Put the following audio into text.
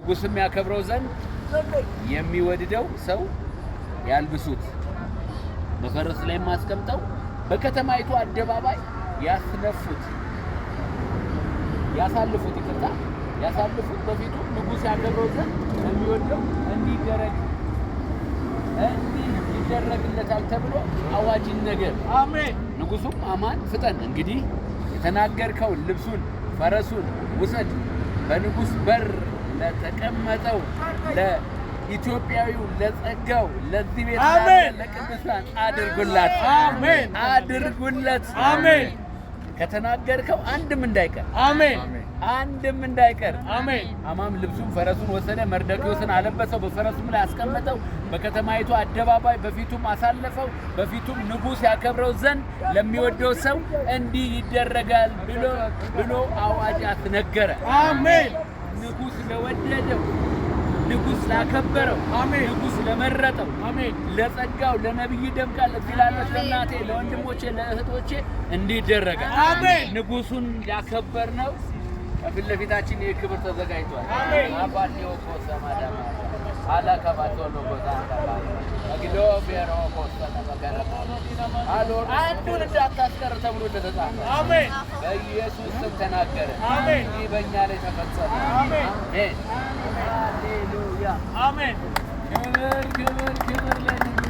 ንጉሥም ያከብረው ዘንድ የሚወድደው ሰው ያልብሱት፣ በፈረስ ላይ ማስቀምጠው በከተማይቱ አደባባይ ያሳልፉት በፊቱ ንጉሥ ያከብረው ዘንድ የሚወደው እንዲህ ይደረግለታል ተብሎ አዋጅ ይነገር። አሜን። ንጉሡም አማን ፍጠን፣ እንግዲህ የተናገርከውን ልብሱን ፈረሱን ውሰድ፣ በንጉሥ በር ለተቀመጠው ለኢትዮጵያዊው ለጸጋው ለዚህ ቤት ለቅዱሳን አድርጉላት። አሜን። አድርጉለት። አሜን። ከተናገርከው አንድም እንዳይቀር። አሜን። አንድም እንዳይቀር። አሜን። አማም ልብሱን ፈረሱን ወሰደ፣ መርዶክዮስን አለበሰው፣ በፈረሱም ላይ አስቀመጠው፣ በከተማይቱ አደባባይ በፊቱም አሳለፈው። በፊቱም ንጉሥ ያከብረው ዘንድ ለሚወደው ሰው እንዲህ ይደረጋል ብሎ አዋጅ አስነገረ። አሜን። ንጉሥ ለወደደው፣ ንጉሥ ላከበረው፣ ንጉሥ ለመረጠው፣ ለጸጋው ለነብይ ደምቃ ለፊላኖስ ለእናቴ ለወንድሞቼ ለእህቶቼ እንዲህ ይደረጋል። አሜን። ንጉሡን ያከበርነው ከፊት ለፊታችን የክብር ተዘጋጅቷል። አሜን። አባቴው ኮሰማዳማ አላካባቶ ሎጎዛንታ አግሎ ቤሮ ኮሰና መገረ አሎር አንዱን እንዳታስቀር ተብሎ ተጻፈ። አሜን። በኢየሱስ ስም ተናገረ። አሜን። ይህ በእኛ ላይ ተፈጸመ። አሜን። ሃሌሉያ። አሜን። ክብር ለንጉሥ